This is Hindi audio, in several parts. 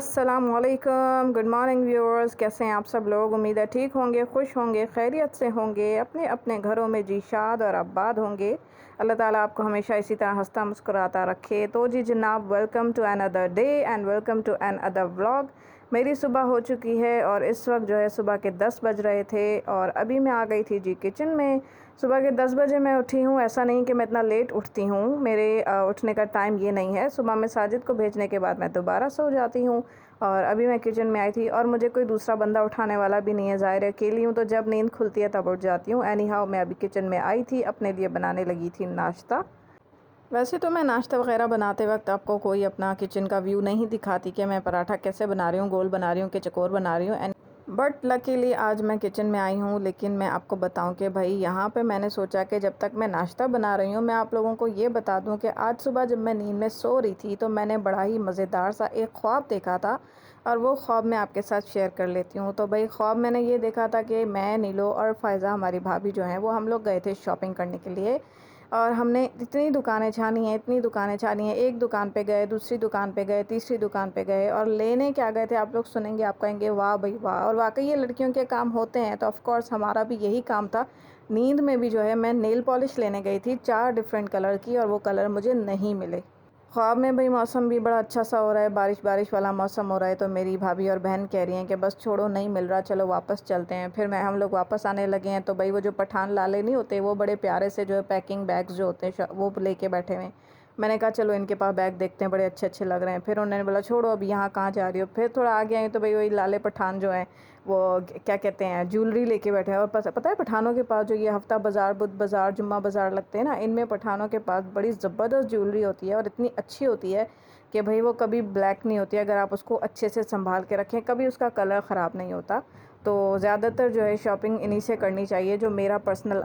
अस्सलामुअलैकुम, गुड मॉर्निंग व्यूअर्स। कैसे हैं आप सब लोग? उम्मीद है ठीक होंगे, खुश होंगे, खैरियत से होंगे, अपने अपने घरों में जी शाद और आबाद होंगे। अल्लाह ताला आपको हमेशा इसी तरह हंसता मुस्कुराता रखे। तो जी जनाब, welcome to another day and welcome to another vlog. मेरी सुबह हो चुकी है और इस वक्त जो है सुबह के 10 बज रहे थे और अभी मैं आ गई थी जी किचन में। सुबह के 10 बजे मैं उठी हूँ। ऐसा नहीं कि मैं इतना लेट उठती हूँ, मेरे उठने का टाइम ये नहीं है। सुबह में साजिद को भेजने के बाद मैं दोबारा सो जाती हूँ और अभी मैं किचन में आई थी और मुझे कोई दूसरा बंदा उठाने वाला भी नहीं है। ज़ाहिर है अकेली हूँ तो जब नींद खुलती है तब उठ जाती हूँ। एनी हाउ मैं अभी किचन में आई थी, अपने लिए बनाने लगी थी नाश्ता। वैसे तो मैं नाश्ता वगैरह बनाते वक्त आपको कोई अपना किचन का व्यू नहीं दिखाती कि मैं पराठा कैसे बना रही हूँ, गोल बना रही हूँ कि चकोर बना रही हूँ। एंड बट लकीली आज मैं किचन में आई हूँ। लेकिन मैं आपको बताऊँ कि भाई यहाँ पे मैंने सोचा कि जब तक मैं नाश्ता बना रही हूँ मैं आप लोगों को ये बता दूँ कि आज सुबह जब मैं नींद में सो रही थी तो मैंने बड़ा ही मज़ेदार सा एक ख्वाब देखा था और वो ख्वाब मैं आपके साथ शेयर कर लेती हूँ। तो भाई ख्वाब मैंने ये देखा था कि मैं, नीलो और फ़ायज़ा, हमारी भाभी जो हैं, वो हम लोग गए थे शॉपिंग करने के लिए। और हमने इतनी दुकानें छानी हैं, इतनी दुकानें छानी हैं। एक दुकान पे गए, दूसरी दुकान पे गए, तीसरी दुकान पे गए और लेने क्या गए थे आप लोग सुनेंगे, आप कहेंगे वाह भाई वाह। और वाकई ये लड़कियों के काम होते हैं। तो ऑफ़ कोर्स हमारा भी यही काम था। नींद में भी जो है मैं नेल पॉलिश लेने गई थी 4 डिफरेंट कलर की और वो कलर मुझे नहीं मिले। ख्वाब में भाई मौसम भी बड़ा अच्छा सा हो रहा है, बारिश बारिश वाला मौसम हो रहा है। तो मेरी भाभी और बहन कह रही हैं कि बस छोड़ो, नहीं मिल रहा, चलो वापस चलते हैं। फिर हम लोग वापस आने लगे हैं तो भाई वो जो पठान लाले नहीं होते, वो बड़े प्यारे से जो है पैकिंग बैग्स जो होते हैं वो लेके बैठे हुए हैं। मैंने कहा चलो इनके पास बैग देखते हैं, बड़े अच्छे अच्छे लग रहे हैं। फिर उन्होंने बोला छोड़ो अभी यहाँ कहाँ जा रही हो। फिर थोड़ा आगे आई तो भाई वही लाले पठान जो है वो क्या कहते हैं ज्वेलरी लेके बैठे हैं। और पता है पठानों के पास जो ये हफ्ता बाज़ार, बुध बाज़ार, जुम्मा बाज़ार लगते हैं ना, इनमें पठानों के पास बड़ी ज़बरदस्त ज्वेलरी होती है और इतनी अच्छी होती है कि भाई वो कभी ब्लैक नहीं होती। अगर आप उसको अच्छे से संभाल के रखें कभी उसका कलर ख़राब नहीं होता। तो ज़्यादातर जो है शॉपिंग इन्हीं से करनी चाहिए, जो मेरा पर्सनल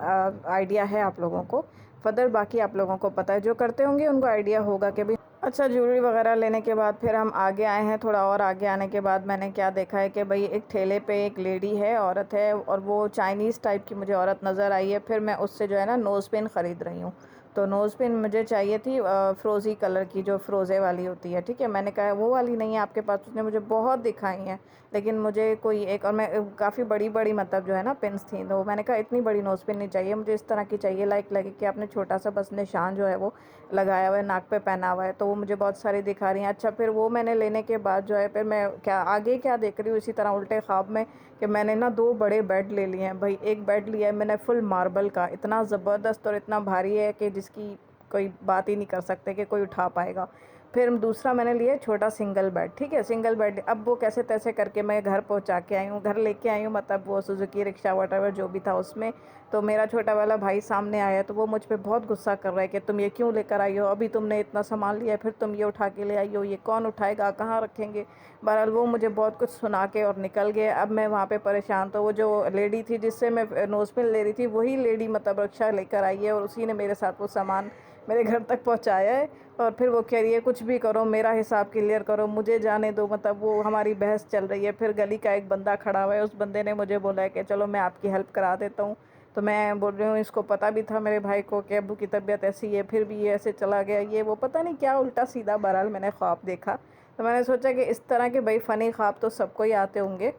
आइडिया है आप लोगों को। फर्दर बाकी आप लोगों को पता है, जो करते होंगे उनको आइडिया होगा कि भाई। अच्छा, ज्वेलरी वगैरह लेने के बाद फिर हम आगे आए हैं। थोड़ा और आगे आने के बाद मैंने क्या देखा है कि भाई एक ठेले पे एक लेडी है, औरत है, और वो चाइनीज़ टाइप की मुझे औरत नज़र आई है। फिर मैं उससे जो है ना नोज़ पिन ख़रीद रही हूँ। तो नोज़ पिन मुझे चाहिए थी फ़्रोज़ी कलर की, जो फ़्रोज़े वाली होती है। ठीक है, मैंने कहा वो वाली नहीं है आपके पास। उसने मुझे बहुत दिखाई हैं लेकिन मुझे कोई एक, और मैं काफ़ी बड़ी बड़ी मतलब जो है ना पिन्स थी। तो मैंने कहा इतनी बड़ी नोज़ पिन नहीं चाहिए मुझे, इस तरह की चाहिए लाइक लगे कि आपने छोटा सा बस निशान जो है वो लगाया हुआ है, नाक पे पहना हुआ है। तो वो मुझे बहुत सारी दिखा रही हैं। अच्छा, फिर वो मैंने लेने के बाद जो है फिर मैं क्या आगे क्या देख रही हूँ इसी तरह उल्टे ख्वाब में कि मैंने ना 2 बड़े बेड ले लिए हैं। भाई एक बेड लिया है मैंने फुल मार्बल का, इतना ज़बरदस्त और इतना भारी है कि जिसकी कोई बात ही नहीं कर सकते कि कोई उठा पाएगा। फिर दूसरा मैंने लिया छोटा सिंगल बेड। ठीक है, सिंगल बेड। अब वो कैसे तैसे करके मैं घर पहुंचा के आई हूँ, घर लेके आई हूँ, मतलब वो सुजुकी रिक्शा वटावर जो भी था उसमें। तो मेरा छोटा वाला भाई सामने आया तो वो मुझ पे बहुत गुस्सा कर रहा है कि तुम ये क्यों लेकर आई हो, अभी तुमने इतना सामान लिया है फिर तुम ये उठा के ले आई हो, ये कौन उठाएगा, कहाँ रखेंगे। बहरहाल वो मुझे बहुत कुछ सुना के और निकल गए। अब मैं वहाँ पे परेशान। तो वो जो लेडी थी जिससे मैं नोज़ पिन ले रही थी वही लेडी मतलब रिक्शा लेकर आई है और उसी ने मेरे साथ वो सामान मेरे घर तक पहुँचाया है। और फिर वो कह रही है कुछ भी करो, मेरा हिसाब क्लियर करो, मुझे जाने दो। मतलब वो हमारी बहस चल रही है। फिर गली का एक बंदा खड़ा हुआ है, उस बंदे ने मुझे बोला है कि चलो मैं आपकी हेल्प करा देता हूँ। तो मैं बोल रही हूँ इसको पता भी था मेरे भाई को कि अब्बू की तबीयत ऐसी है, फिर भी ये ऐसे चला गया, ये वो पता नहीं क्या उल्टा सीधा। बहरहाल मैंने ख्वाब देखा तो मैंने सोचा कि इस तरह के भाई फ़नी ख्वाब तो सबको ही आते होंगे।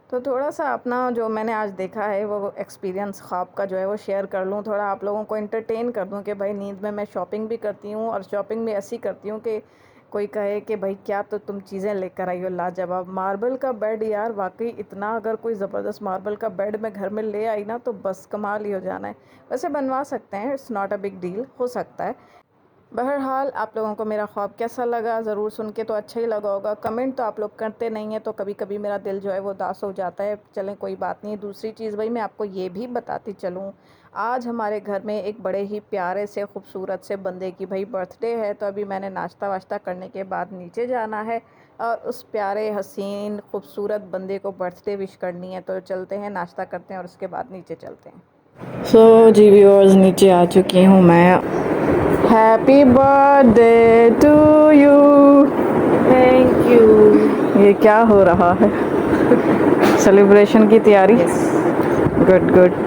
तो थोड़ा सा अपना जो मैंने आज देखा है वो एक्सपीरियंस ख्वाब का जो है वो शेयर कर लूँ, थोड़ा आप लोगों को इंटरटेन कर दूँ कि भाई नींद में मैं शॉपिंग भी करती हूँ और शॉपिंग भी ऐसी करती हूँ कि कोई कहे कि भाई क्या तो तुम चीज़ें लेकर आई हो लाजवाब। मार्बल का बेड यार, वाकई इतना अगर कोई ज़बरदस्त मार्बल का बेड मैं घर में ले आई ना तो बस कमाल ही हो जाना है। वैसे बनवा सकते हैं, it's not a big deal, हो सकता है। बहरहाल आप लोगों को मेरा ख्वाब कैसा लगा ज़रूर सुन के तो अच्छा ही लगा होगा। कमेंट तो आप लोग करते नहीं हैं तो कभी कभी मेरा दिल जो है वो उदास हो जाता है। चलें कोई बात नहीं। दूसरी चीज़ भाई मैं आपको ये भी बताती चलूँ, आज हमारे घर में एक बड़े ही प्यारे से खूबसूरत से बंदे की भाई बर्थडे है। तो अभी मैंने नाश्ता वाश्ता करने के बाद नीचे जाना है और उस प्यारे हसीन खूबसूरत बंदे को बर्थडे विश करनी है। तो चलते हैं, नाश्ता करते हैं और उसके बाद नीचे चलते हैं। सो जी व्यूअर्स, नीचे आ चुकी हूँ मैं। Happy birthday to you. Thank you. ये क्या हो रहा है? सेलिब्रेशन की तैयारी? यस। Good good.